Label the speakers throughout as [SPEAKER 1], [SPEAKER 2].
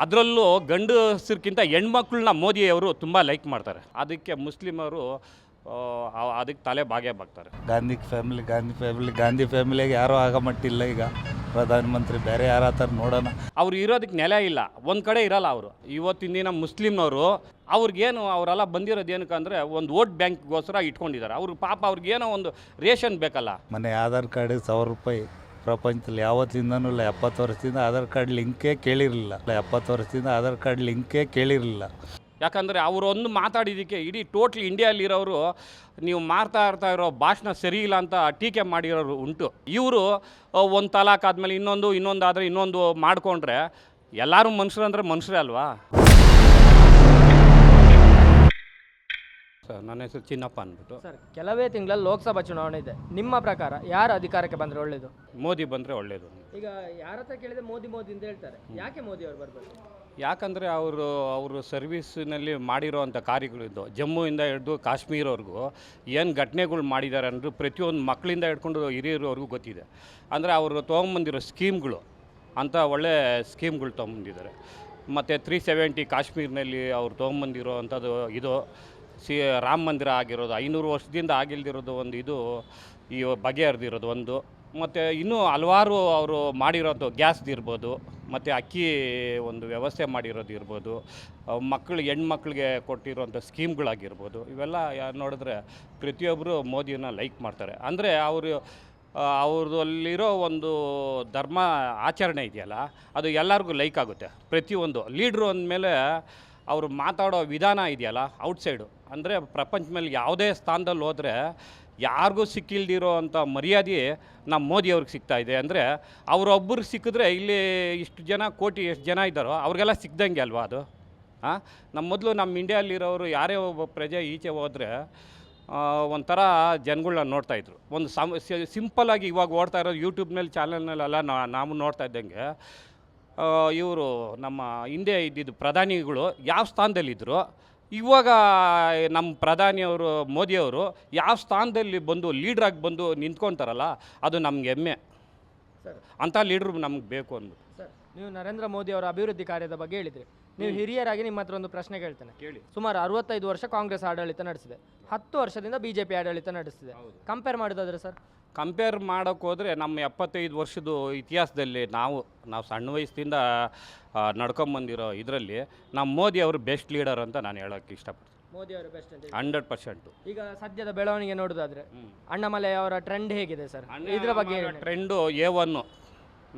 [SPEAKER 1] ಅದರಲ್ಲೂ ಗಂಡಸರಿಗಿಂತ ಹೆಣ್ಮಕ್ಳನ್ನ ಮೋದಿಯವರು ತುಂಬ ಲೈಕ್ ಮಾಡ್ತಾರೆ. ಅದಕ್ಕೆ ಮುಸ್ಲಿಮರು ಅದಕ್ಕೆ ತಲೆ ಬಾಗೇ ಬಾಗ್ತಾರೆ.
[SPEAKER 2] ಗಾಂಧಿ ಫ್ಯಾಮಿಲಿಗೆ ಯಾರೂ ಆಗಮಟ್ಟಿಲ್ಲ. ಈಗ ಪ್ರಧಾನಮಂತ್ರಿ ಬೇರೆ ಯಾರ ಥರ ನೋಡೋಣ.
[SPEAKER 1] ಅವ್ರು ಇರೋದಕ್ಕೆ ನೆಲೆ ಇಲ್ಲ, ಒಂದು ಕಡೆ ಇರಲ್ಲ ಅವರು. ಇವತ್ತಿನ ದಿನ ಮುಸ್ಲಿಮ್ನವರು ಅವ್ರಿಗೇನು ಅವರೆಲ್ಲ ಬಂದಿರೋದು ಏನಕ್ಕೆ ಅಂದರೆ ಒಂದು ವೋಟ್ ಬ್ಯಾಂಕ್ಗೋಸ್ಕರ ಇಟ್ಕೊಂಡಿದ್ದಾರೆ. ಅವ್ರಿಗೆ ಪಾಪ ಅವ್ರಿಗೇನೋ ಒಂದು ರೇಷನ್ ಬೇಕಲ್ಲ.
[SPEAKER 2] ಮನೆ ಆಧಾರ್ ಕಾರ್ಡ್ 1000 ರೂಪಾಯಿ ಪ್ರಪಂಚದಲ್ಲಿ ಯಾವತ್ತಿಂದನೂ ಇಲ್ಲ. 70 ವರ್ಷದಿಂದ ಆಧಾರ್ ಕಾರ್ಡ್ ಲಿಂಕೇ ಕೇಳಿರಲಿಲ್ಲ.
[SPEAKER 1] ಯಾಕಂದರೆ ಅವರು ಒಂದು ಮಾತಾಡಿದ್ದಕ್ಕೆ ಇಡೀ ಟೋಟ್ಲ್ ಇಂಡಿಯಾಲಿರೋರು ನೀವು ಮಾಡ್ತಾ ಇರೋ ಭಾಷಣ ಸರಿ ಇಲ್ಲ ಅಂತ ಟೀಕೆ ಮಾಡಿರೋರು ಉಂಟು. ಇವರು ಒಂದು ತಲಾಕ್ ಆದಮೇಲೆ ಇನ್ನೊಂದು ಆದರೆ ಇನ್ನೊಂದು ಮಾಡಿಕೊಂಡ್ರೆ ಎಲ್ಲರೂ ಮನುಷ್ಯರು ಅಂದರೆ ಮನುಷ್ಯರೇ ಅಲ್ವಾ. ಸರ್, ನನ್ನ ಹೆಸರು ಚಿನ್ನಪ್ಪ ಅಂದ್ಬಿಟ್ಟು.
[SPEAKER 3] ಸರ್, ಕೆಲವೇ ತಿಂಗಳಲ್ಲಿ ಲೋಕಸಭಾ ಚುನಾವಣೆ ಇದೆ. ನಿಮ್ಮ ಪ್ರಕಾರ ಯಾರು ಅಧಿಕಾರಕ್ಕೆ ಬಂದರೆ ಒಳ್ಳೆಯದು?
[SPEAKER 1] ಮೋದಿ ಬಂದರೆ ಒಳ್ಳೆಯದು.
[SPEAKER 3] ಈಗ ಯಾರ ಹತ್ರ ಕೇಳಿದ್ರೆ ಮೋದಿ ಅಂತ ಹೇಳ್ತಾರೆ. ಯಾಕೆ ಮೋದಿ ಅವರು ಬರಬೇಕು?
[SPEAKER 1] ಯಾಕಂದರೆ ಅವರು ಸರ್ವೀಸಿನಲ್ಲಿ ಮಾಡಿರೋವಂಥ ಕಾರ್ಯಗಳಿದ್ದು ಜಮ್ಮುವಿಂದ ಹಿಡಿದು ಕಾಶ್ಮೀರವರೆಗೂ ಏನು ಘಟನೆಗಳು ಮಾಡಿದ್ದಾರೆ ಅಂದರೆ ಪ್ರತಿಯೊಂದು ಮಕ್ಕಳಿಂದ ಹಿಡ್ಕೊಂಡು ಹಿರಿಯರವರೆಗೂ ಗೊತ್ತಿದೆ. ಅಂದರೆ ಅವರು ತೊಗೊಂಬಂದಿರೋ ಸ್ಕೀಮ್ಗಳು ಅಂಥ ಒಳ್ಳೆ ಸ್ಕೀಮ್ಗಳು ತೊಗೊಂಬಂದಿದ್ದಾರೆ. ಮತ್ತು 370 ಕಾಶ್ಮೀರ್ನಲ್ಲಿ ಅವ್ರು ತೊಗೊಂಬಂದಿರೋ ಅಂಥದ್ದು ಇದು ರಾಮ ಮಂದಿರ ಆಗಿರೋದು 500 ವರ್ಷದಿಂದ ಆಗಿಲ್ದಿರೋದು ಒಂದು ಇದು ಈ ಬಗೆಹರಿದಿರೋದು ಒಂದು. ಮತ್ತು ಇನ್ನೂ ಹಲವಾರು ಅವರು ಮಾಡಿರೋದು ಗ್ಯಾಸ್ದು ಇರ್ಬೋದು, ಮತ್ತು ಅಕ್ಕಿ ಒಂದು ವ್ಯವಸ್ಥೆ ಮಾಡಿರೋದು ಇರ್ಬೋದು, ಹೆಣ್ಮಕ್ಳಿಗೆ ಕೊಟ್ಟಿರೋಂಥ ಸ್ಕೀಮ್ಗಳಾಗಿರ್ಬೋದು. ಇವೆಲ್ಲ ನೋಡಿದ್ರೆ ಪ್ರತಿಯೊಬ್ಬರು ಮೋದಿಯನ್ನು ಲೈಕ್ ಮಾಡ್ತಾರೆ. ಅಂದರೆ ಅವ್ರದಲ್ಲಿರೋ ಒಂದು ಧರ್ಮ ಆಚರಣೆ ಇದೆಯಲ್ಲ, ಅದು ಎಲ್ಲರಿಗೂ ಲೈಕ್ ಆಗುತ್ತೆ. ಪ್ರತಿಯೊಂದು ಲೀಡ್ರು ಅಂದಮೇಲೆ ಅವರು ಮಾತಾಡೋ ವಿಧಾನ ಇದೆಯಲ್ಲ ಔಟ್ಸೈಡು, ಅಂದರೆ ಪ್ರಪಂಚ ಮೇಲೆ ಯಾವುದೇ ಸ್ಥಾನದಲ್ಲಿ ಹೋದರೆ ಯಾರಿಗೂ ಸಿಕ್ಕಿಲ್ದಿರೋ ಅಂಥ ಮರ್ಯಾದೆ ನಮ್ಮ ಮೋದಿಯವ್ರಿಗೆ ಸಿಗ್ತಾಯಿದೆ. ಅಂದರೆ ಅವರೊಬ್ಬರಿಗೆ ಸಿಕ್ಕಿದ್ರೆ ಇಲ್ಲಿ ಎಷ್ಟು ಜನ ಇದ್ದಾರೋ ಅವ್ರಿಗೆಲ್ಲ ಸಿಕ್ದಂಗೆ ಅಲ್ವಾ ಅದು. ನಮ್ಮ ಇಂಡಿಯಾಲಿರೋರು ಯಾರೇ ಒಬ್ಬ ಪ್ರಜೆ ಈಚೆ ಹೋದರೆ ಒಂಥರ ಜನಗಳನ್ನ ನೋಡ್ತಾಯಿದ್ರು. ಒಂದು ಸಿಂಪಲ್ಲಾಗಿ ಇವಾಗ ಓಡ್ತಾ ಇರೋದು ಯೂಟ್ಯೂಬ್ನಲ್ಲಿ ಚಾನಲ್ನಲ್ಲೆಲ್ಲ ನಾವು ನೋಡ್ತಾ ಇದ್ದಂಗೆ ಇವರು ನಮ್ಮ ಹಿಂದೆ ಇದ್ದಿದ್ದು ಪ್ರಧಾನಿಗಳು ಯಾವ ಸ್ಥಾನದಲ್ಲಿದ್ದರು, ಇವಾಗ ನಮ್ಮ ಪ್ರಧಾನಿಯವರು ಮೋದಿಯವರು ಯಾವ ಸ್ಥಾನದಲ್ಲಿ ಬಂದು ಲೀಡ್ರಾಗಿ ಬಂದು ನಿಂತ್ಕೊತಾರಲ್ಲ, ಅದು ನಮ್ಗೆ ಹೆಮ್ಮೆ.
[SPEAKER 3] ಸರ್,
[SPEAKER 1] ಅಂಥ ಲೀಡ್ರು ನಮ್ಗೆ ಬೇಕು ಅಂದು.
[SPEAKER 3] ಸರ್, ನೀವು ನರೇಂದ್ರ ಮೋದಿ ಅವರ ಅಭಿವೃದ್ಧಿ ಕಾರ್ಯದ ಬಗ್ಗೆ ಹೇಳಿದ್ರಿ. ನೀವು ಹಿರಿಯರಾಗಿ ನಿಮ್ಮ ಹತ್ರ ಒಂದು ಪ್ರಶ್ನೆ ಕೇಳ್ತೇನೆ.
[SPEAKER 1] ಕೇಳಿ.
[SPEAKER 3] ಸುಮಾರು 65 ವರ್ಷ ಕಾಂಗ್ರೆಸ್ ಆಡಳಿತ ನಡೆಸಿದೆ, 10 ವರ್ಷದಿಂದ BJP ಆಡಳಿತ ನಡೆಸ್ತಿದೆ. ಕಂಪೇರ್ ಮಾಡೋದಾದ್ರೆ ಸರ್?
[SPEAKER 1] ಕಂಪೇರ್ ಮಾಡೋಕ್ಕೆ ಹೋದರೆ ನಮ್ಮ 75 ವರ್ಷದ ಇತಿಹಾಸದಲ್ಲಿ ನಾವು ಸಣ್ಣ ವಯಸ್ಸಿಂದ ನಡ್ಕೊಂಬಂದಿರೋ ಇದರಲ್ಲಿ ನಮ್ಮ ಮೋದಿ ಅವರು ಬೆಸ್ಟ್ ಲೀಡರ್ ಅಂತ ನಾನು ಹೇಳೋಕ್ಕೆ ಇಷ್ಟಪಡ್ತೀನಿ.
[SPEAKER 3] ಮೋದಿ ಅವರು ಬೆಸ್ಟ್ ಅಂತ
[SPEAKER 1] 100%.
[SPEAKER 3] ಈಗ ಸದ್ಯದ ಬೆಳವಣಿಗೆ ನೋಡೋದಾದ್ರೆ ಅಣ್ಣಾಮಲೈ ಅವರ ಟ್ರೆಂಡ್ ಹೇಗಿದೆ ಸರ್? ಇದರ ಬಗ್ಗೆ
[SPEAKER 1] ಟ್ರೆಂಡು A1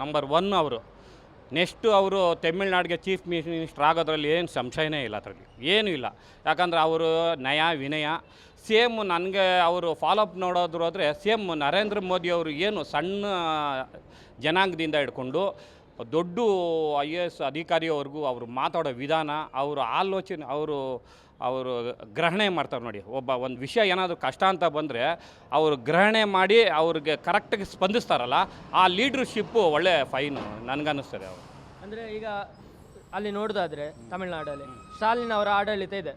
[SPEAKER 1] ನಂಬರ್ 1 ಅವರು. ನೆಕ್ಸ್ಟು ಅವರು ತಮಿಳ್ನಾಡಿಗೆ ಚೀಫ್ ಮಿನಿಸ್ಟರ್ ಆಗೋದ್ರಲ್ಲಿ ಏನು ಸಂಶಯನೇ ಇಲ್ಲ, ಅದರಲ್ಲಿ ಏನೂ ಇಲ್ಲ. ಯಾಕಂದರೆ ಅವರು ನಯ ವಿನಯ ಸೇಮ್ ನನಗೆ ಅವರು ಫಾಲೋಅಪ್ ನೋಡೋದ್ರು ಹೋದರೆ ಸೇಮ್ ನರೇಂದ್ರ ಮೋದಿ ಅವರು ಏನು ಸಣ್ಣ ಜನಾಂಗದಿಂದ ಹಿಡ್ಕೊಂಡು ದೊಡ್ಡ IAS ಅಧಿಕಾರಿಯವರೆಗೂ ಅವರು ಮಾತಾಡೋ ವಿಧಾನ, ಅವರ ಆಲೋಚನೆ, ಅವರು ಗ್ರಹಣೆ ಮಾಡ್ತಾರೆ ನೋಡಿ. ಒಂದು ವಿಷಯ ಏನಾದರೂ ಕಷ್ಟ ಅಂತ ಬಂದರೆ ಅವರು ಗ್ರಹಣೆ ಮಾಡಿ ಅವ್ರಿಗೆ ಕರೆಕ್ಟಾಗಿ ಸ್ಪಂದಿಸ್ತಾರಲ್ಲ, ಆ ಲೀಡ್ರ್ಶಿಪ್ಪು ಒಳ್ಳೆ ಫೈನು ನನಗನ್ನಿಸ್ತದೆ ಅವರು.
[SPEAKER 3] ಅಂದರೆ ಈಗ ಅಲ್ಲಿ ನೋಡೋದಾದ್ರೆ ತಮಿಳುನಾಡಲ್ಲಿ ಸ್ಟಾಲಿನ್ ಅವರ ಆಡಳಿತ ಇದೆ.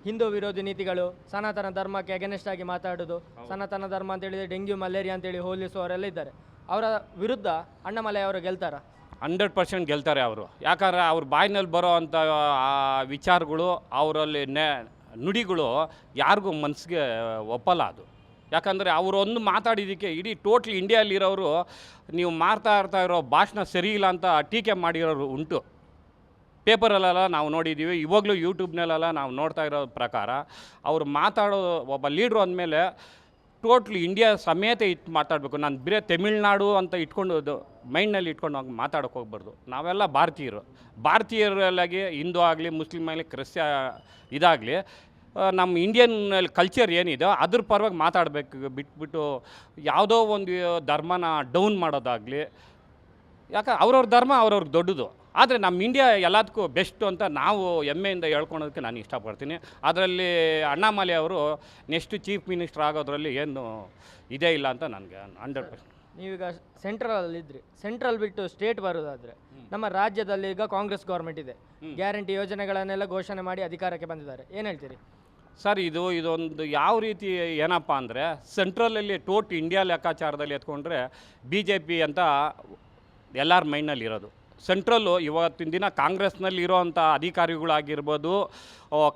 [SPEAKER 3] ಹಿಂದೂ ವಿರೋಧಿ ನೀತಿಗಳು, ಸನಾತನ ಧರ್ಮಕ್ಕೆ ಅಗೇನೆಸ್ಟ್ ಆಗಿ ಮಾತಾಡೋದು, ಸನಾತನ ಧರ್ಮ ಅಂತ ಹೇಳಿದ್ರೆ ಡೆಂಗ್ಯೂ ಮಲೇರಿಯಾ ಅಂತೇಳಿ ಹೋಲಿಸುವವರೆಲ್ಲ ಇದ್ದಾರೆ. ಅವರ ವಿರುದ್ಧ ಅಣ್ಣಾಮಲೈ ಅವರು ಗೆಲ್ತಾರ?
[SPEAKER 1] 100% ಗೆಲ್ತಾರೆ ಅವರು. ಯಾಕಂದರೆ ಅವ್ರ ಬಾಯಿನಲ್ಲಿ ಬರೋ ಅಂಥ ವಿಚಾರಗಳು, ಅವರಲ್ಲಿ ನುಡಿಗಳು ಯಾರಿಗೂ ಮನಸ್ಸಿಗೆ ಒಪ್ಪಲ್ಲ ಅದು. ಯಾಕಂದರೆ ಅವರೊಂದು ಮಾತಾಡಿದ್ದಕ್ಕೆ ಇಡೀ ಟೋಟ್ಲ್ ಇಂಡಿಯಾಲಿರೋರು ನೀವು ಮಾಡ್ತಾ ಇರೋ ಭಾಷಣ ಸರಿ ಇಲ್ಲ ಅಂತ ಟೀಕೆ ಮಾಡಿರೋರು ಉಂಟು. ಪೇಪರಲ್ಲೆಲ್ಲ ನಾವು ನೋಡಿದ್ದೀವಿ, ಇವಾಗಲೂ ಯೂಟ್ಯೂಬ್ನಲ್ಲೆಲ್ಲ ನಾವು ನೋಡ್ತಾ ಇರೋ ಪ್ರಕಾರ ಅವರು ಮಾತಾಡೋ ಒಬ್ಬ ಲೀಡ್ರು ಅಂದಮೇಲೆ ಟೋಟ್ಲಿ ಇಂಡಿಯಾ ಸಮೇತ ಮಾತಾಡಬೇಕು. ನಾನು ಬೇರೆ ತಮಿಳ್ನಾಡು ಅಂತ ಇಟ್ಕೊಂಡು ಮೈಂಡ್ನಲ್ಲಿ ಇಟ್ಕೊಂಡು ಹೋಗಿ ಮಾತಾಡೋಕ್ಕೆ ಹೋಗ್ಬಾರ್ದು. ನಾವೆಲ್ಲ ಭಾರತೀಯರಲ್ಲಾಗಿ ಹಿಂದೂ ಆಗಲಿ, ಮುಸ್ಲಿಮ್ ಆಗಲಿ, ಇದಾಗಲಿ ನಮ್ಮ ಇಂಡಿಯನ್ ಕಲ್ಚರ್ ಏನಿದೆ ಅದ್ರ ಪರವಾಗಿ ಮಾತಾಡಬೇಕು, ಬಿಟ್ಬಿಟ್ಟು ಯಾವುದೋ ಒಂದು ಧರ್ಮನ ಡೌನ್ ಮಾಡೋದಾಗಲಿ. ಯಾಕೆ ಅವ್ರವ್ರ ಧರ್ಮ ಅವ್ರವ್ರಿಗೆ ದೊಡ್ಡದು, ಆದರೆ ನಮ್ಮ ಇಂಡಿಯಾ ಎಲ್ಲದಕ್ಕೂ ಬೆಸ್ಟು ಅಂತ ನಾವು ಹೆಮ್ಮೆಯಿಂದ ಹೇಳ್ಕೊಳೋದಕ್ಕೆ ನಾನು ಇಷ್ಟಪಡ್ತೀನಿ. ಅದರಲ್ಲಿ ಅಣ್ಣಾಮಲೈ ಅವರು ನೆಕ್ಸ್ಟ್ ಚೀಫ್ ಮಿನಿಸ್ಟರ್ ಆಗೋದ್ರಲ್ಲಿ ಏನು ಇದೇ ಇಲ್ಲ ಅಂತ ನನಗೆ 100%.
[SPEAKER 3] ನೀವೀಗ ಸೆಂಟ್ರಲ್ಲಿದ್ರಿ, ಸೆಂಟ್ರಲ್ ಬಿಟ್ಟು ಸ್ಟೇಟ್ ಬರೋದಾದರೆ ನಮ್ಮ ರಾಜ್ಯದಲ್ಲಿ ಈಗ ಕಾಂಗ್ರೆಸ್ ಗೌರ್ಮೆಂಟ್ ಇದೆ. ಗ್ಯಾರಂಟಿ ಯೋಜನೆಗಳನ್ನೆಲ್ಲ ಘೋಷಣೆ ಮಾಡಿ ಅಧಿಕಾರಕ್ಕೆ ಬಂದಿದ್ದಾರೆ. ಏನು ಹೇಳ್ತೀರಿ
[SPEAKER 1] ಸರ್? ಇದೊಂದು ಯಾವ ರೀತಿ ಏನಪ್ಪ ಅಂದರೆ ಸೆಂಟ್ರಲಲ್ಲಿ ಇಂಡಿಯಾ ಲೆಕ್ಕಾಚಾರದಲ್ಲಿ ಎತ್ಕೊಂಡ್ರೆ BJP ಅಂತ ಎಲ್ಲರ ಮೈಂಡ್ನಲ್ಲಿ ಇರೋದು. ಸೆಂಟ್ರಲ್ಲು ಇವತ್ತಿನ ದಿನ ಕಾಂಗ್ರೆಸ್ನಲ್ಲಿ ಇರೋವಂಥ ಅಧಿಕಾರಿಗಳಾಗಿರ್ಬೋದು,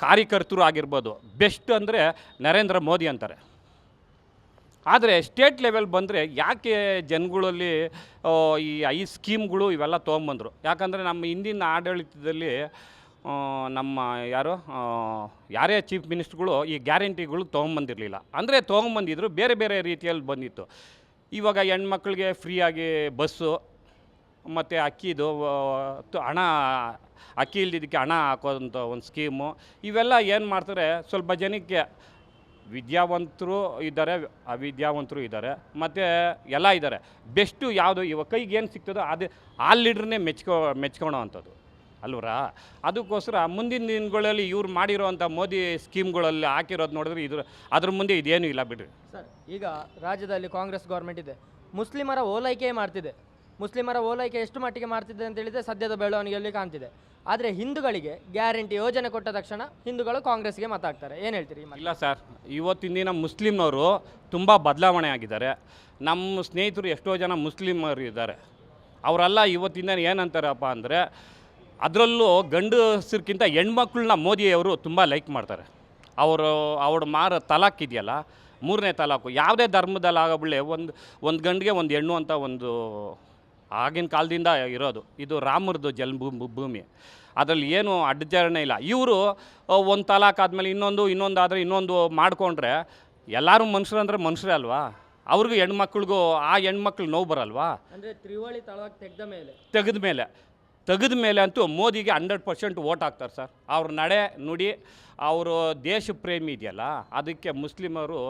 [SPEAKER 1] ಕಾರ್ಯಕರ್ತರು ಆಗಿರ್ಬೋದು, ಬೆಸ್ಟ್ ಅಂದರೆ ನರೇಂದ್ರ ಮೋದಿ ಅಂತಾರೆ. ಆದರೆ ಸ್ಟೇಟ್ ಲೆವೆಲ್ ಬಂದರೆ ಯಾಕೆ ಜನಗಳಲ್ಲಿ ಈ ಸ್ಕೀಮ್ಗಳು ಇವೆಲ್ಲ ತೊಗೊಂಬಂದರು? ಯಾಕಂದರೆ ನಮ್ಮ ಹಿಂದಿನ ಆಡಳಿತದಲ್ಲಿ ನಮ್ಮ ಯಾರೇ ಚೀಫ್ ಮಿನಿಸ್ಟ್ರುಗಳು ಈ ಗ್ಯಾರಂಟಿಗಳು ತೊಗೊಂಬಂದಿರಲಿಲ್ಲ. ಅಂದರೆ ತೊಗೊಂಬಂದಿದ್ರು ಬೇರೆ ಬೇರೆ ರೀತಿಯಲ್ಲಿ ಬಂದಿತ್ತು. ಇವಾಗ ಹೆಣ್ಮಕ್ಳಿಗೆ ಫ್ರೀಯಾಗಿ ಬಸ್ಸು ಮತ್ತು ಅಕ್ಕಿದು ಹಣ, ಅಕ್ಕಿ ಇಲ್ದಿದ್ದಕ್ಕೆ ಹಣ ಹಾಕೋಂಥ ಒಂದು ಸ್ಕೀಮು, ಇವೆಲ್ಲ ಏನು ಮಾಡ್ತಾರೆ, ಸ್ವಲ್ಪ ಜನಕ್ಕೆ ವಿದ್ಯಾವಂತರು ಇದ್ದಾರೆ, ಅವಿದ್ಯಾವಂತರು ಇದ್ದಾರೆ, ಮತ್ತು ಎಲ್ಲ ಇದ್ದಾರೆ. ಬೆಸ್ಟು ಯಾವುದು ಇವಾಗ ಕೈಗೆ ಏನು ಸಿಗ್ತದೋ ಅದು ಆ ಲೀಡ್ರನ್ನೇ ಮೆಚ್ಕೊಳೋ ಅಂಥದ್ದು ಅಲ್ವರಾ? ಅದಕ್ಕೋಸ್ಕರ ಮುಂದಿನ ದಿನಗಳಲ್ಲಿ ಇವ್ರು ಮಾಡಿರೋವಂಥ ಮೋದಿ ಸ್ಕೀಮ್ಗಳಲ್ಲಿ ಹಾಕಿರೋದು ನೋಡಿದ್ರೆ ಅದ್ರ ಮುಂದೆ ಇದೇನೂ ಇಲ್ಲ ಬಿಡ್ರಿ
[SPEAKER 3] ಸರ್. ಈಗ ರಾಜ್ಯದಲ್ಲಿ ಕಾಂಗ್ರೆಸ್ ಗೌರ್ಮೆಂಟ್ ಇದೆ, ಮುಸ್ಲಿಮರ ಓಲೈಕೆ ಮಾಡ್ತಿದೆ. ಮುಸ್ಲಿಮರ ಓಲೈಕೆ ಎಷ್ಟು ಮಟ್ಟಿಗೆ ಮಾಡ್ತಿದೆ ಅಂತ ಹೇಳಿದರೆ ಸದ್ಯದ ಬೆಳವಣಿಗೆಯಲ್ಲಿ ಕಾಣ್ತಿದೆ. ಆದರೆ ಹಿಂದೂಗಳಿಗೆ ಗ್ಯಾರಂಟಿ ಯೋಜನೆ ಕೊಟ್ಟ ತಕ್ಷಣ ಹಿಂದೂಗಳು ಕಾಂಗ್ರೆಸ್ಗೆ ಮತ ಹಾಕ್ತಾರೆ. ಏನು ಹೇಳ್ತೀರಿ?
[SPEAKER 1] ಇಲ್ಲ ಸರ್, ಇವತ್ತಿನ ದಿನ ಮುಸ್ಲಿಮ್ನವರು ತುಂಬ ಬದಲಾವಣೆ ಆಗಿದ್ದಾರೆ. ನಮ್ಮ ಸ್ನೇಹಿತರು ಎಷ್ಟೋ ಜನ ಮುಸ್ಲಿಮರು ಇದ್ದಾರೆ. ಅವರೆಲ್ಲ ಇವತ್ತಿನ ಏನಂತಾರಪ್ಪ ಅಂದರೆ, ಅದರಲ್ಲೂ ಗಂಡಸರಿಗಿಂತ ಹೆಣ್ಮಕ್ಳನ್ನ ಮೋದಿಯವರು ತುಂಬ ಲೈಕ್ ಮಾಡ್ತಾರೆ. ಅವ್ರ ತಲಾಕ್ ಇದೆಯಲ್ಲ, 3ನೇ ತಲಾಕು, ಯಾವುದೇ ಧರ್ಮದಲ್ಲಿ ಆಗಬಳ್ಳೆ ಒಂದು ಗಂಡಿಗೆ ಒಂದು ಹೆಣ್ಣು ಅಂತ ಒಂದು ಆಗಿನ ಕಾಲದಿಂದ ಇರೋದು. ಇದು ರಾಮರದು ಭೂಮಿ, ಅದರಲ್ಲಿ ಏನು ಅಡ್ಡಚರಣೆ ಇಲ್ಲ. ಇವರು ಒಂದು ತಲಾಕ್ ಆದಮೇಲೆ ಇನ್ನೊಂದು ಆದರೆ ಇನ್ನೊಂದು ಮಾಡಿಕೊಂಡ್ರೆ ಎಲ್ಲರೂ ಮನುಷ್ಯರು ಅಂದರೆ ಮನುಷ್ಯರೇ ಅಲ್ವಾ? ಅವ್ರಿಗೂ ಹೆಣ್ಮಕ್ಳಿಗೂ ಆ ಹೆಣ್ಮಕ್ಳು ನೋವು ಬರಲ್ವಾ?
[SPEAKER 3] ಅಂದರೆ ತ್ರಿವಳಿ ತಲಾಕ್
[SPEAKER 1] ತೆಗೆದ ಮೇಲೆ ಅಂತೂ ಮೋದಿಗೆ 100% ವೋಟ್ ಹಾಕ್ತಾರೆ ಸರ್. ಅವ್ರ ನಡೆ ನುಡಿ, ಅವರು ದೇಶ ಪ್ರೇಮಿ ಇದೆಯಲ್ಲ, ಅದಕ್ಕೆ ಮುಸ್ಲಿಮರು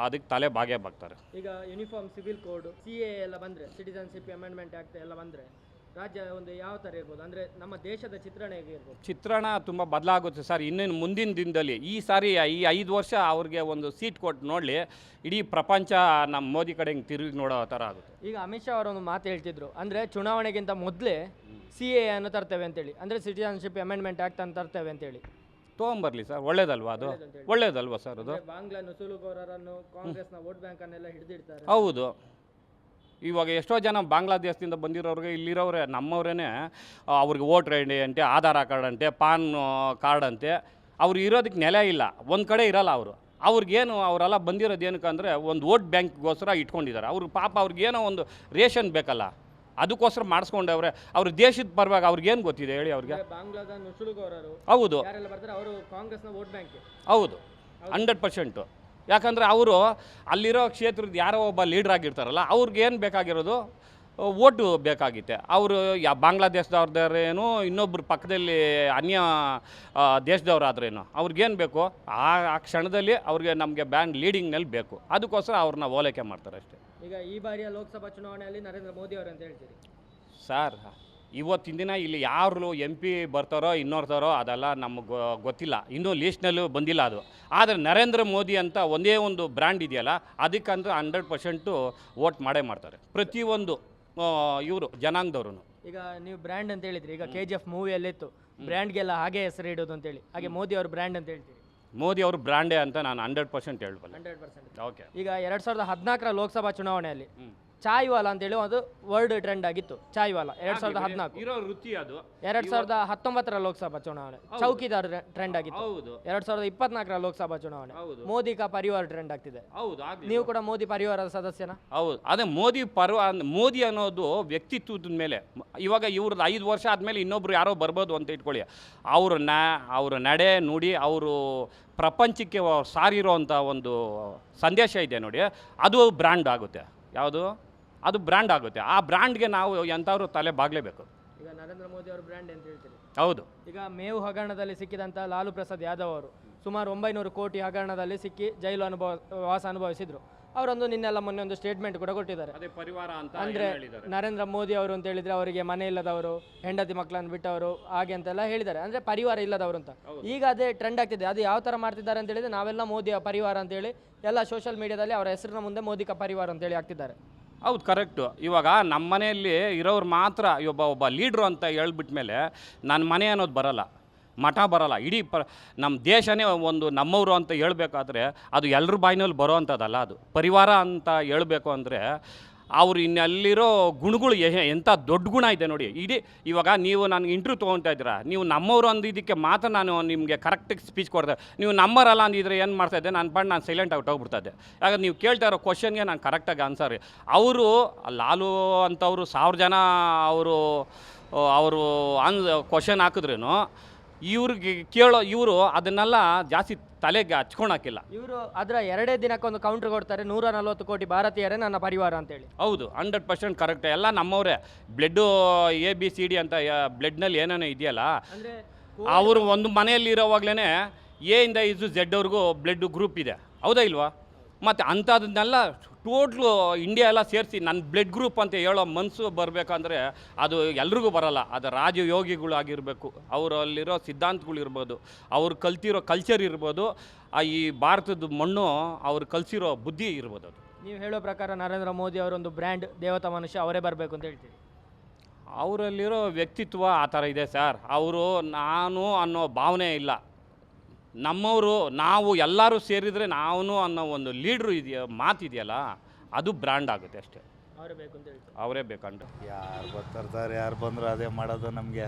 [SPEAKER 1] ಅದಕ್ಕೆ ತಲೆ ಬಾಗೇ ಬಾಗ್ತಾರೆ.
[SPEAKER 3] ಈಗ ಯೂನಿಫಾರ್ಮ್ ಸಿವಿಲ್ ಕೋಡ್, CA ಎಲ್ಲ ಬಂದರೆ, ಸಿಟಿಸನ್ಶಿಪ್ ಅಮೆಂಡ್ಮೆಂಟ್ ಆಕ್ಟ್ ಎಲ್ಲ ಬಂದರೆ ರಾಜ್ಯ ಒಂದು ಯಾವ ಥರ ಇರ್ಬೋದು? ಅಂದರೆ ನಮ್ಮ ದೇಶದ ಚಿತ್ರಣ ಹೇಗೆ ಇರ್ಬೋದು?
[SPEAKER 1] ಚಿತ್ರಣ ತುಂಬ ಬದಲಾಗುತ್ತೆ ಸರ್. ಇನ್ನೇನು ಮುಂದಿನ ದಿನದಲ್ಲಿ ಈ ಸಾರಿ ಈ 5 ವರ್ಷ ಅವ್ರಿಗೆ ಒಂದು ಸೀಟ್ ಕೊಟ್ಟು ನೋಡಲಿ, ಇಡೀ ಪ್ರಪಂಚ ನಮ್ಮ ಮೋದಿ ಕಡೆ ಹಿಂಗೆ ತಿರುಗಿ ನೋಡೋ ಥರ ಆಗುತ್ತೆ.
[SPEAKER 3] ಈಗ ಅಮಿತ್ ಶಾ ಅವರೊಂದು ಮಾತು ಹೇಳ್ತಿದ್ರು, ಅಂದರೆ ಚುನಾವಣೆಗಿಂತ ಮೊದಲೇ CA ಅನ್ನು ತರ್ತೇವೆ ಅಂತೇಳಿ, ಅಂದರೆ ಸಿಟಿಸನ್ಶಿಪ್ ಅಮೆಂಡ್ಮೆಂಟ್ ಆಕ್ಟ್ ಅನ್ನು ತರ್ತೇವೆ ಅಂತೇಳಿ.
[SPEAKER 1] ತೊಗೊಂಬರ್ಲಿ ಸರ್, ಒಳ್ಳೇದಲ್ವಾ ಅದು? ಒಳ್ಳೇದಲ್ವಾ ಸರ್ ಅದು?
[SPEAKER 3] ಬಾಂಗ್ಲಾ ನುಸುಳುಕೋರರನ್ನು, ಕಾಂಗ್ರೆಸ್ನ ವೋಟ್ ಬ್ಯಾಂಕ್ ಅನ್ನೆಲ್ಲ ಹಿಡಿದಿಡ್ತಾರೆ.
[SPEAKER 1] ಹೌದು. ಇವಾಗ ಎಷ್ಟೋ ಜನ ಬಾಂಗ್ಲಾದೇಶದಿಂದ ಬಂದಿರೋರಿಗೆ ಇಲ್ಲಿರೋರೆ ನಮ್ಮವರೇ, ಅವ್ರಿಗೆ ವೋಟರ್ ಐ ಡಿ ಅಂತೆ, ಆಧಾರ್ ಕಾರ್ಡ್ ಅಂತೆ, ಪಾನ್ ಕಾರ್ಡ್ ಅಂತೆ, ಅವ್ರು ಇರೋದಕ್ಕೆ ನೆಲೆ ಇಲ್ಲ, ಒಂದು ಕಡೆ ಇರಲ್ಲ ಅವರು. ಅವ್ರಿಗೇನು ಅವರೆಲ್ಲ ಬಂದಿರೋದು ಏನಕ್ಕೆ ಅಂದರೆ ಒಂದು ವೋಟ್ ಬ್ಯಾಂಕ್ಗೋಸ್ಕರ ಇಟ್ಕೊಂಡಿದ್ದಾರೆ. ಅವ್ರಿಗೆ ಪಾಪ ಅವ್ರಿಗೇನೋ ಒಂದು ರೇಷನ್ ಬೇಕಲ್ಲ, ಅದಕ್ಕೋಸ್ಕರ ಮಾಡಿಸ್ಕೊಂಡವ್ರೆ. ಅವ್ರ ದೇಶದ ಪರವಾಗಿ ಅವ್ರಿಗೇನು ಗೊತ್ತಿದೆ ಹೇಳಿ ಅವ್ರಿಗೆ?
[SPEAKER 3] ಬಾಂಗ್ಲಾದ ನುಸುಳುಕೋರರು
[SPEAKER 1] ಹೌದು,
[SPEAKER 3] ಯಾರೆಲ್ಲ ಬರ್ತಾರೆ ಅವರು ಕಾಂಗ್ರೆಸ್ನ ವೋಟ್ ಬ್ಯಾಂಕ್.
[SPEAKER 1] ಹೌದು, 100%. ಯಾಕಂದರೆ ಅವರು ಅಲ್ಲಿರೋ ಕ್ಷೇತ್ರದ ಯಾರೋ ಒಬ್ಬ ಲೀಡ್ರ್ ಆಗಿರ್ತಾರಲ್ಲ, ಅವ್ರಿಗೇನು ಬೇಕಾಗಿರೋದು ಓಟು ಬೇಕಾಗಿತ್ತೆ. ಅವರು ಬಾಂಗ್ಲಾದೇಶದವ್ರದ್ದೇನು, ಇನ್ನೊಬ್ಬರು ಪಕ್ಕದಲ್ಲಿ ಅನ್ಯ ದೇಶದವ್ರಾದ್ರೇನು, ಅವ್ರಿಗೇನು ಬೇಕು ಆ ಕ್ಷಣದಲ್ಲಿ ಅವ್ರಿಗೆ ನಮಗೆ ಬ್ಯಾಂಡ್ ಲೀಡಿಂಗ್ನಲ್ಲಿ ಬೇಕು. ಅದಕ್ಕೋಸ್ಕರ ಅವ್ರನ್ನ ಓಲೈಕೆ ಮಾಡ್ತಾರೆ ಅಷ್ಟೇ.
[SPEAKER 3] ಈಗ ಈ ಬಾರಿಯ ಲೋಕಸಭಾ ಚುನಾವಣೆಯಲ್ಲಿ ನರೇಂದ್ರ ಮೋದಿ ಅವರು ಅಂತ ಹೇಳ್ತೀರಿ
[SPEAKER 1] ಸರ್? ಇವತ್ತಿನ ದಿನ ಇಲ್ಲಿ ಯಾರು MP ಬರ್ತಾರೋ ಇನ್ನೋರ್ತಾರೋ ಅದೆಲ್ಲ ನಮಗೆ ಗೊತ್ತಿಲ್ಲ, ಇನ್ನೂ ಲೀಸ್ಟ್ನಲ್ಲೂ ಬಂದಿಲ್ಲ ಅದು. ಆದರೆ ನರೇಂದ್ರ ಮೋದಿ ಅಂತ ಒಂದೇ ಒಂದು ಬ್ರ್ಯಾಂಡ್ ಇದೆಯಲ್ಲ, ಅದಕ್ಕಂತೂ 100% ವೋಟ್ ಮಾಡೇ ಮಾಡ್ತಾರೆ ಪ್ರತಿಯೊಂದು ಇವರು ಜನಾಂಗದವ್ರು.
[SPEAKER 3] ಈಗ ನೀವು ಬ್ರ್ಯಾಂಡ್ ಅಂತ ಹೇಳಿದ್ರಿ, ಈಗ KGF ಮೂವಿಯಲ್ಲಿತ್ತು ಬ್ರ್ಯಾಂಡ್ಗೆಲ್ಲ ಹಾಗೆ ಹೆಸರು ಇಡೋದು ಅಂತೇಳಿ, ಹಾಗೆ ಮೋದಿ ಅವರು ಬ್ರ್ಯಾಂಡ್ ಅಂತ ಹೇಳ್ತೀರಿ?
[SPEAKER 1] ಮೋದಿ ಅವರು ಬ್ರ್ಯಾಂಡೇ ಅಂತ ನಾನು 100% ಹೇಳ್ಬಲ್ಲ.
[SPEAKER 3] 100%.
[SPEAKER 1] ಓಕೆ.
[SPEAKER 3] ಈಗ 2014ರ ಲೋಕಸಭಾ ಚುನಾವಣೆಯಲ್ಲಿ ಚಾಯ್ವಾಲಾ ಅಂತೇಳಿ ಒಂದು ವರ್ಲ್ಡ್ ಟ್ರೆಂಡ್ ಆಗಿತ್ತು. ಚಾಯ್ವಾಲಾ 2014
[SPEAKER 1] ಇರೋ ವೃತ್ತಿ ಅದು.
[SPEAKER 3] 2019ರ ಲೋಕಸಭಾ ಚುನಾವಣೆ ಚೌಕಿದಾರ್ ಟ್ರೆಂಡ್ ಆಗಿತ್ತು.
[SPEAKER 1] ಹೌದು.
[SPEAKER 3] 2024ರ ಲೋಕಸಭಾ ಚುನಾವಣೆ ಮೋದಿ ಕಾ ಪರಿವಾರ ಟ್ರೆಂಡ್ ಆಗ್ತಿದೆ.
[SPEAKER 1] ಹೌದು.
[SPEAKER 3] ನೀವು ಕೂಡ ಮೋದಿ ಪರಿವಾರದ ಸದಸ್ಯನ?
[SPEAKER 1] ಹೌದು. ಅದೇ ಮೋದಿ ಅನ್ನೋದು ವ್ಯಕ್ತಿತ್ವದ ಮೇಲೆ. ಇವಾಗ ಇವ್ರದ್ದು 5 ವರ್ಷ ಆದಮೇಲೆ ಇನ್ನೊಬ್ರು ಯಾರೋ ಬರ್ಬೋದು ಅಂತ ಇಟ್ಕೊಳ್ಳಿ, ಅವ್ರ ನಡೆ ನುಡಿ, ಅವರು ಪ್ರಪಂಚಕ್ಕೆ ಸಾರಿರೋವಂಥ ಒಂದು ಸಂದೇಶ ಇದೆ ನೋಡಿ, ಅದು ಬ್ರ್ಯಾಂಡ್ ಆಗುತ್ತೆ. ಯಾವುದು? ಅದು ಬ್ರ್ಯಾಂಡ್ ಆಗುತ್ತೆ. ಆ ಬ್ರ್ಯಾಂಡ್ಗೆ ನಾವು ಎಂಥವ್ರು ತಲೆ ಬಾಗಲೇಬೇಕು.
[SPEAKER 3] ಈಗ ನರೇಂದ್ರ ಮೋದಿ ಅವರು ಬ್ರ್ಯಾಂಡ್ ಅಂತ ಹೇಳ್ತೀರಿ?
[SPEAKER 1] ಹೌದು.
[SPEAKER 3] ಈಗ ಮೇವು ಹಗರಣದಲ್ಲಿ ಸಿಕ್ಕಿದಂಥ ಲಾಲು ಪ್ರಸಾದ್ ಯಾದವ್ ಅವರು ಸುಮಾರು 900 ಕೋಟಿ ಹಗರಣದಲ್ಲಿ ಸಿಕ್ಕಿ ಜೈಲು ವಾಸ ಅನುಭವಿಸಿದ್ರು. ಅವರೊಂದು ನಿನ್ನೆಲ್ಲ ಮೊನ್ನೆ ಒಂದು ಸ್ಟೇಟ್ಮೆಂಟ್ ಕೂಡ ಕೊಟ್ಟಿದ್ದಾರೆ.
[SPEAKER 1] ಅದೇ ಪರಿವಾರ ಅಂತ
[SPEAKER 3] ಅಂದರೆ ನರೇಂದ್ರ ಮೋದಿ ಅವರು ಅಂತ ಹೇಳಿದರೆ ಅವರಿಗೆ ಮನೆ ಇಲ್ಲದವರು, ಹೆಂಡತಿ ಮಕ್ಕಳನ್ನು ಬಿಟ್ಟವರು, ಹಾಗೆ ಅಂತೆಲ್ಲ ಹೇಳಿದ್ದಾರೆ. ಅಂದರೆ ಪರಿವಾರ ಇಲ್ಲದವರು ಅಂತ. ಈಗ ಅದೇ ಟ್ರೆಂಡ್ ಆಗ್ತಿದೆ. ಅದು ಯಾವ ಥರ ಮಾಡ್ತಿದ್ದಾರೆ ಅಂತ ಹೇಳಿದರೆ, ನಾವೆಲ್ಲ ಮೋದಿಯ ಪರಿವಾರ ಅಂತೇಳಿ ಎಲ್ಲ ಸೋಷಿಯಲ್ ಮೀಡಿಯಾದಲ್ಲಿ ಅವರ ಹೆಸರಿನ ಮುಂದೆ ಮೋದಿ ಕ ಪರಿವಾರ ಅಂತೇಳಿ ಹಾಕ್ತಿದ್ದಾರೆ.
[SPEAKER 1] ಹೌದು, ಕರೆಕ್ಟು. ಇವಾಗ ನಮ್ಮ ಮನೆಯಲ್ಲಿ ಇರೋರು ಮಾತ್ರ ಒಬ್ಬ ಲೀಡ್ರು ಅಂತ ಹೇಳ್ಬಿಟ್ಮೇಲೆ ನನ್ನ ಮನೆ ಅನ್ನೋದು ಬರಲ್ಲ, ಮಠ ಬರಲ್ಲ, ಇಡೀ ನಮ್ಮ ದೇಶನೇ ಒಂದು ನಮ್ಮವರು ಅಂತ ಹೇಳ್ಬೇಕಾದ್ರೆ ಅದು ಎಲ್ಲರ ಬಾಯಿನಲ್ಲಿ ಬರೋ ಅಂಥದ್ದಲ್ಲ. ಅದು ಪರಿವಾರ ಅಂತ ಹೇಳಬೇಕು ಅಂದರೆ ಅವ್ರು ಇನ್ನಲ್ಲಿರೋ ಗುಣಗಳು ಎಂಥ ದೊಡ್ಡ ಗುಣ ಇದೆ ನೋಡಿ. ಇಡೀ ಇವಾಗ ನೀವು ನನಗೆ ಇಂಟರ್ವ್ಯೂ ತೊಗೊತಾ ಇದ್ದೀರಾ, ನೀವು ನಮ್ಮವರು ಅಂದಿದ್ದಕ್ಕೆ ಮಾತ್ರ ನಾನು ನಿಮಗೆ ಕರೆಕ್ಟಾಗಿ ಸ್ಪೀಚ್ ಕೊಡ್ದೆ. ನೀವು ನಮ್ಮರಲ್ಲ ಅಂದಿದ್ರೆ ಏನು ಮಾಡ್ತಾಯಿದ್ದೆ, ನಾನು ಸೈಲೆಂಟ್ ಔಟ್ ಹೋಗ್ಬಿಡ್ತಾಯಿದ್ದೆ. ಯಾಕಂದ್ರೆ ನೀವು ಕೇಳ್ತಾ ಇರೋ ಕ್ವಶನ್ಗೆ ನಾನು ಕರೆಕ್ಟಾಗಿ ಆನ್ಸರ್. ಅವರು ಲಾಲು ಅಂತವರು 1000 ಜನ ಅವರು ಕ್ವಶನ್ ಹಾಕಿದ್ರೇನು ಇವ್ರಿಗೆ ಇವರು ಅದನ್ನೆಲ್ಲ ಜಾಸ್ತಿ ತಲೆಗೆ ಹಚ್ಕೊಳಕ್ಕಿಲ್ಲ.
[SPEAKER 3] ಇವರು ಅದರ 2 ದಿನಕ್ಕೊಂದು ಕೌಂಟರ್ ಕೊಡ್ತಾರೆ, 140 ಕೋಟಿ ಭಾರತೀಯರೇ ನನ್ನ ಪರಿವಾರ ಅಂತೇಳಿ.
[SPEAKER 1] ಹೌದು, 100% ಕರೆಕ್ಟ್. ಎಲ್ಲ ನಮ್ಮವರೇ. ಬ್ಲಡ್ಡು ABCD ಅಂತ ಬ್ಲಡ್ನಲ್ಲಿ ಏನೇನೋ ಇದೆಯಲ್ಲ, ಅವರು ಒಂದು ಮನೆಯಲ್ಲಿ ಇರೋವಾಗಲೇ ಎ ಇಂದ ಇಸ್ Z ಅವ್ರಿಗೂ ಬ್ಲಡ್ ಗ್ರೂಪ್ ಇದೆ, ಹೌದಾ ಇಲ್ವಾ? ಮತ್ತು ಅಂಥದನ್ನೆಲ್ಲ ಟೋಟ್ಲು ಇಂಡಿಯಾ ಎಲ್ಲ ಸೇರಿಸಿ ನನ್ನ ಬ್ಲಡ್ ಗ್ರೂಪ್ ಅಂತ ಹೇಳೋ ಮನಸ್ಸು ಬರಬೇಕಂದ್ರೆ ಅದು ಎಲ್ರಿಗೂ ಬರೋಲ್ಲ. ಅದು ರಾಜಯೋಗಿಗಳಾಗಿರಬೇಕು, ಅವರಲ್ಲಿರೋ ಸಿದ್ಧಾಂತಗಳಿರ್ಬೋದು, ಅವ್ರು ಕಲ್ತಿರೋ ಕಲ್ಚರ್ ಇರ್ಬೋದು, ಈ ಭಾರತದ ಮಣ್ಣು ಅವ್ರು ಕಲಿಸಿರೋ ಬುದ್ಧಿ ಇರ್ಬೋದು. ಅದು
[SPEAKER 3] ನೀವು ಹೇಳೋ ಪ್ರಕಾರ ನರೇಂದ್ರ ಮೋದಿ ಅವರೊಂದು ಬ್ರ್ಯಾಂಡ್, ದೇವತಾ ಮನುಷ್ಯ, ಅವರೇ ಬರಬೇಕು ಅಂತ ಹೇಳ್ತೀರಿ.
[SPEAKER 1] ಅವರಲ್ಲಿರೋ ವ್ಯಕ್ತಿತ್ವ ಆ ಥರ ಇದೆ ಸರ್. ಅವರು ನಾನು ಅನ್ನೋ ಭಾವನೆ ಇಲ್ಲ. ನಮ್ಮವರು ನಾವು ಎಲ್ಲರೂ ಸೇರಿದರೆ ನಾವು ಅನ್ನೋ ಒಂದು ಲೀಡ್ರು ಇದೆಯಾ, ಮಾತಿದೆಯಲ್ಲ, ಅದು ಬ್ರ್ಯಾಂಡ್ ಆಗುತ್ತೆ ಅಷ್ಟೇ.
[SPEAKER 3] ಅವರೇ ಬೇಕು ಅಂತ ಹೇಳ್ತಾರೆ.
[SPEAKER 1] ಅವರೇ ಬೇಕಂತ.
[SPEAKER 2] ಯಾರು ಬರ್ತಾರೆ, ಯಾರು ಬಂದರೂ ಅದೇ ಮಾಡೋದು. ನಮಗೆ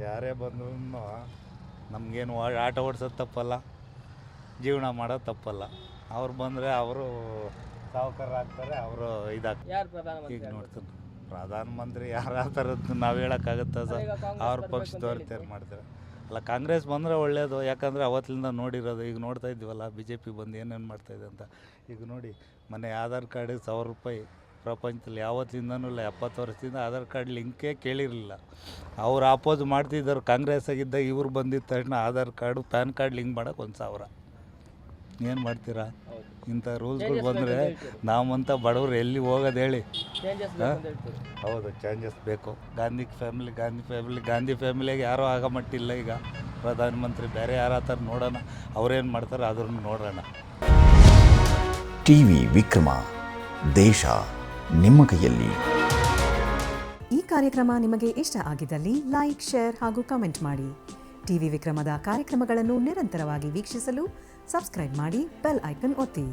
[SPEAKER 2] ಯಾರೇ ಬಂದ್ರೂ ನಮಗೇನು ಆಟ ಓಡಿಸೋದು ತಪ್ಪಲ್ಲ, ಜೀವನ ಮಾಡೋದು ತಪ್ಪಲ್ಲ. ಅವ್ರು ಬಂದರೆ ಅವರು ಸಾಹುಕಾರರಾಗ್ತಾರೆ, ಅವರು ಇದಾಗ್ತಾರೆ.
[SPEAKER 3] ಯಾರು ಪ್ರಧಾನಮಂತ್ರಿ?
[SPEAKER 2] ಈಗ ನೋಡ್ತೀನಿ ಪ್ರಧಾನಮಂತ್ರಿ ಯಾರು ಆ ಥರದ್ದು ನಾವು ಹೇಳೋಕ್ಕಾಗುತ್ತಾ ಸರ್? ಅವ್ರ ಪಕ್ಷದವ್ರು ತಯಾರು ಮಾಡ್ತಾರೆ. ಅಲ್ಲ, ಕಾಂಗ್ರೆಸ್ ಬಂದರೆ ಒಳ್ಳೆಯದು, ಯಾಕಂದರೆ ಅವತ್ತಿಂದ ನೋಡಿರೋದು. ಈಗ ನೋಡ್ತಾ ಇದ್ವಲ್ಲ BJP ಬಂದು ಏನೇನು ಮಾಡ್ತಾಯಿದೆ ಅಂತ. ಈಗ ನೋಡಿ, ಮನೆ ಆಧಾರ್ ಕಾರ್ಡ್ 1000 ರೂಪಾಯಿ ಪ್ರಪಂಚದಲ್ಲಿ ಯಾವತ್ತಿಂದನೂ ಇಲ್ಲ. 70 ವರ್ಷದಿಂದ ಆಧಾರ್ ಕಾರ್ಡ್ ಲಿಂಕೇ ಕೇಳಿರಲಿಲ್ಲ. ಅವ್ರು ಅಪೋಸ್ ಮಾಡ್ತಿದ್ದರು ಕಾಂಗ್ರೆಸ್ ಆಗಿದ್ದಾಗ. ಇವ್ರು ಬಂದಿದ್ದ ತಕ್ಷಣ Aadhaar card PAN card link ಮಾಡೋಕೆ 1000. ಏನು ಮಾಡ್ತೀರಾ? ಇಂಥ ರೂಲ್ಸ್ಗಳು ಬಂದರೆ ನಾವಂತ ಬಡವರು ಎಲ್ಲಿ ಹೋಗೋದು ಹೇಳಿ? ಹೌದು, ಚೇಂಜಸ್ ಬೇಕು. ಗಾಂಧಿ ಫ್ಯಾಮಿಲಿಗೆ ಯಾರೂ ಆಗೋ ಮಟ್ಟಿಲ್ಲ. ಈಗ ಪ್ರಧಾನಮಂತ್ರಿ ಬೇರೆ ಯಾರ ಥರ ನೋಡೋಣ, ಅವ್ರೇನು ಮಾಡ್ತಾರೆ ಅದನ್ನು ನೋಡೋಣ.
[SPEAKER 4] ಟಿವಿ ವಿಕ್ರಮ, ದೇಶ ನಿಮ್ಮ ಕೈಯಲ್ಲಿ.
[SPEAKER 5] ಈ ಕಾರ್ಯಕ್ರಮ ನಿಮಗೆ ಇಷ್ಟ ಆಗಿದ್ದಲ್ಲಿ ಲೈಕ್, ಶೇರ್ ಹಾಗೂ ಕಮೆಂಟ್ ಮಾಡಿ. ಟಿವಿ ವಿಕ್ರಮದ ಕಾರ್ಯಕ್ರಮಗಳನ್ನು ನಿರಂತರವಾಗಿ ವೀಕ್ಷಿಸಲು ಸಬ್ಸ್ಕ್ರೈಬ್ ಮಾಡಿ, ಬೆಲ್ ಐಕನ್ ಒತ್ತಿ.